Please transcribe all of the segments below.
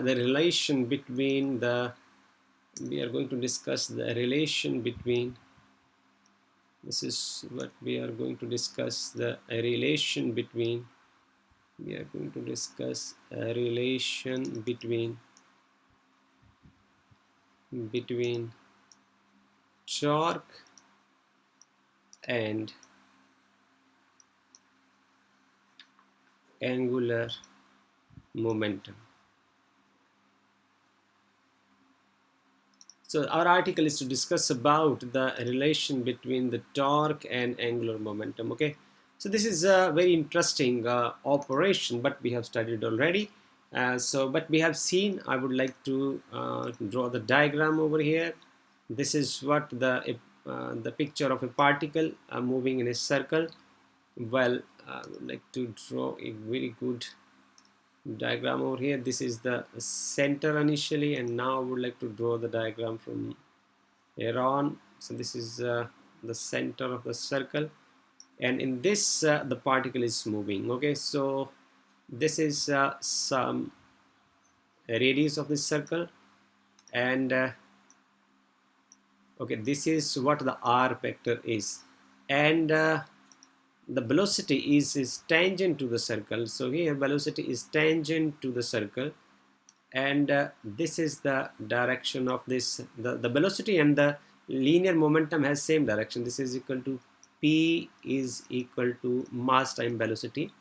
the relation between the we are going to discuss the relation between this is what we are going to discuss the relation between we are going to discuss a relation between torque and angular momentum. So our article is to discuss about the relation between the torque and angular momentum. Okay, so this is a very interesting operation, but we have studied already. But we have seen. I would like to draw the diagram over here. This is what the picture of a particle moving in a circle. Well, I would like to draw a very good diagram over here. This is the center initially, and now I would like to draw the diagram from here on. So this is the center of the circle, and in this the particle is moving. Okay, so this is some radius of this circle, and okay, this is what the r vector is, and the velocity is tangent to the circle. So here velocity is tangent to the circle, and this is the direction of this the velocity, and the linear momentum has same direction. This is equal to p is equal to mass time velocity,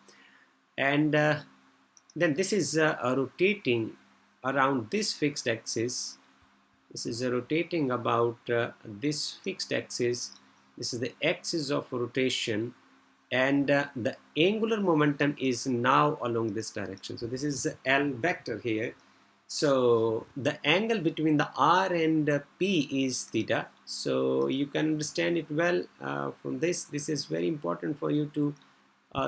and then this is rotating around this fixed axis. This is rotating about this fixed axis. This is the axis of rotation, and the angular momentum is now along this direction. So this is L vector here. So the angle between the R and P is theta. So you can understand it well from this. This is very important for you to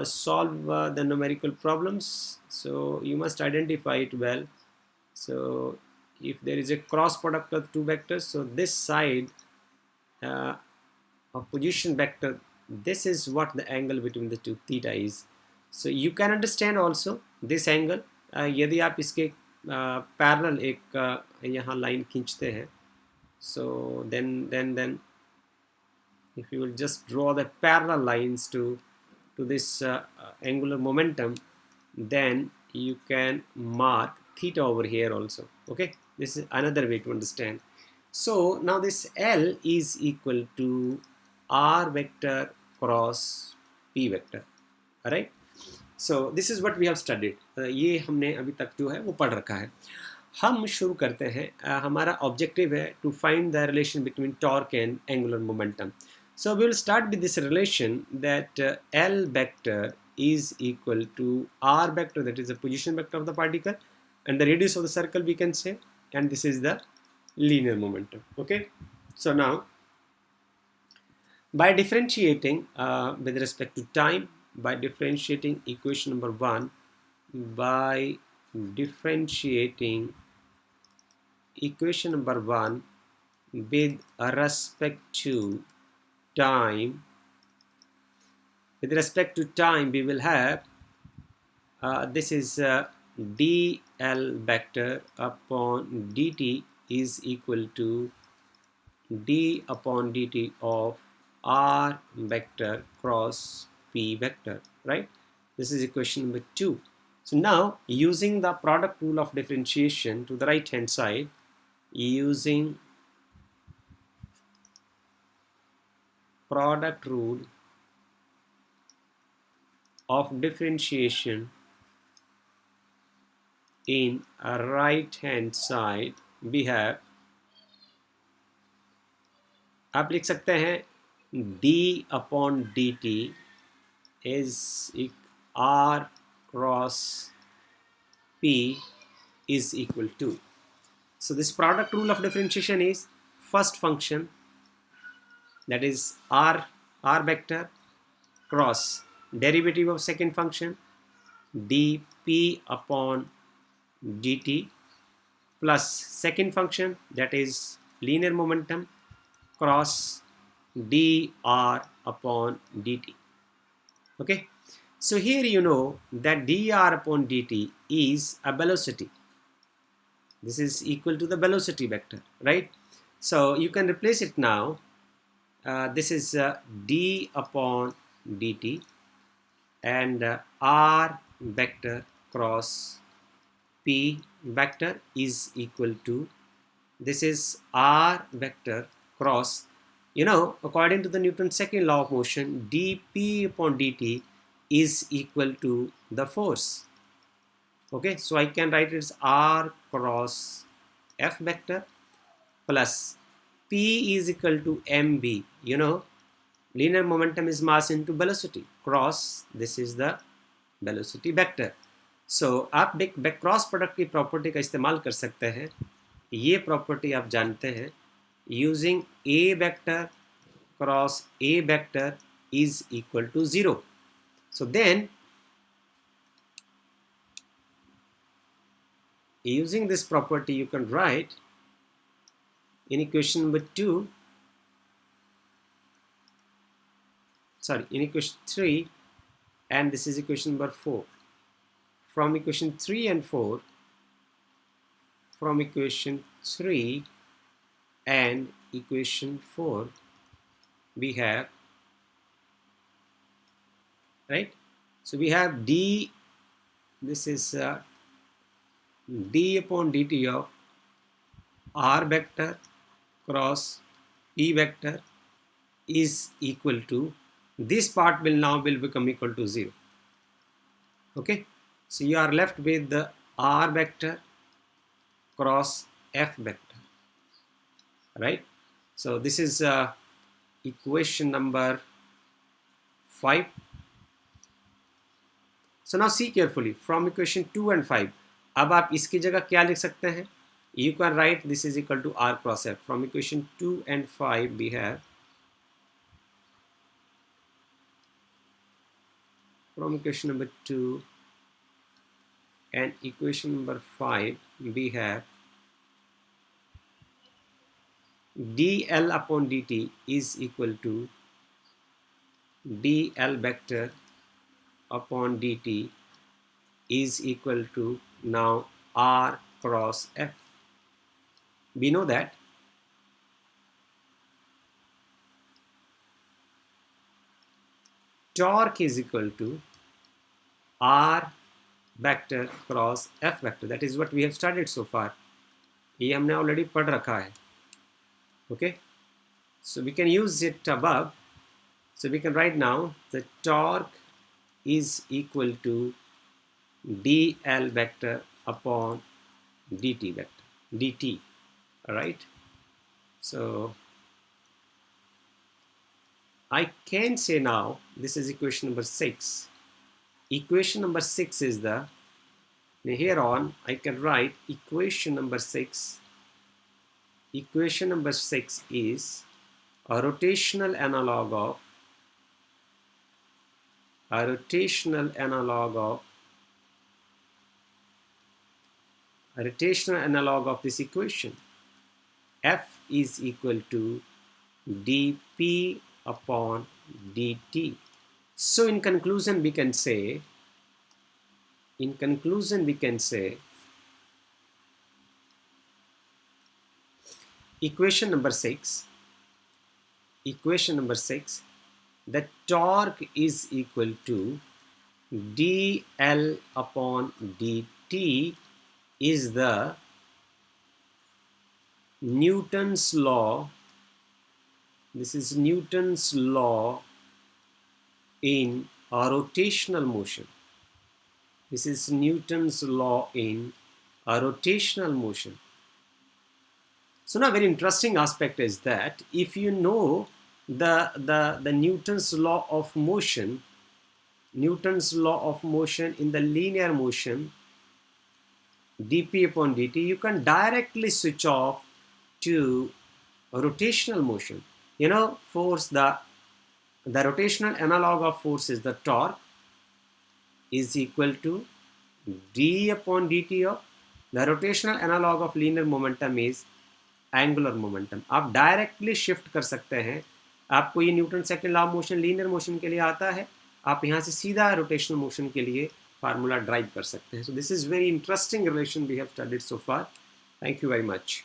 solve the numerical problems. So you must identify it well. So if there is a cross product of two vectors, so this side uh, of position vector, this is what the angle between the two theta is. So you can understand also this angle. यदि आप इसके parallel एक यहाँ line खींचते हैं, so then if you will just draw the parallel lines to this angular momentum, then you can mark theta over here also. Okay, this is another way to understand. So now this L is equal to R vector cross P vector. Alright, so this is what we have studied. ये हमने अभी तक जो है वो पढ़ रखा है. हम शुरू करते हैं. हमारा ऑब्जेक्टिव है to find the relation between torque and angular momentum. So we will start with this relation that L vector is equal to R vector, that is the position vector of the particle, and the radius of the circle we can say, and this is the linear momentum. Okay, so now by differentiating with respect to time, by differentiating equation number 1, by differentiating equation number 1 with respect to time, we will have this is dl vector upon dt is equal to d upon dt of r vector cross p vector, right? This is equation number 2. So now using the product rule of differentiation to the right hand side, using product rule of differentiation in a right hand side, we have, आप लिख सकते हैं d upon dt is r cross p is equal to. So this product rule of differentiation is first function, that is r vector cross derivative of second function dp upon dt plus second function, that is linear momentum cross dr upon dt. Okay, so here you know that dr upon dt is a velocity. This is equal to the velocity vector, right? So you can replace it now. This is d upon dt, and r vector cross p vector is equal to, this is r vector cross, according to the Newton's second law of motion, dp upon dt is equal to the force. Okay, so I can write it as r cross f vector plus p is equal to mb. Linear momentum is mass into velocity cross, this is the velocity vector. So आप cross product की property का इस्तेमाल कर सकते हैं. ये property आप जानते हैं, using a vector cross a vector is equal to 0. So then using this property you can write in equation number 2, in equation 3, and this is equation number 4. From equation 3 and 4, from equation 3 and equation 4, we have, right? So we have d, this is d upon dt of r vector cross p vector is equal to, this part will now become equal to 0. Okay, so you are left with the r vector cross f vector, right? So this is equation number 5. So now see carefully, from equation 2 and 5, अब आप इसकी जगह क्या लिख सकते हैं? You can write this is equal to r cross f. From equation 2 and 5 we have, from equation number 2 and equation number 5 we have dl upon dt is equal to dl vector upon dt is equal to now r cross f. We know that torque is equal to r vector cross f vector. That is what we have studied so far. ये हमने already पढ़ रखा है. Okay, so we can use it above. So we can write now the torque is equal to dl vector upon dt vector, dt. All right, so I can say now this is equation number 6. Equation number 6 is the, here on I can write equation number 6. Equation number 6 is a rotational analog of this equation. F is equal to dp upon dt. So in conclusion we can say, equation number 6, the torque is equal to dl upon dt is the Newton's law. This is Newton's law in a rotational motion. This is Newton's law in a rotational motion. So now very interesting aspect is that if you know the Newton's law of motion, in the linear motion, dp upon dt, you can directly switch off to rotational motion. Force, the rotational analog of force is the torque is equal to d upon dt of, the rotational analog of linear momentum is angular momentum. आप directly shift कर सकते हैं. आपको ये Newton second law of motion linear motion के लिए आता है, आप यहाँ से सीधा रोटेशनल मोशन के लिए फार्मूला ड्राइव कर सकते हैं. So this is very interesting relation we have studied so far. Thank you very much.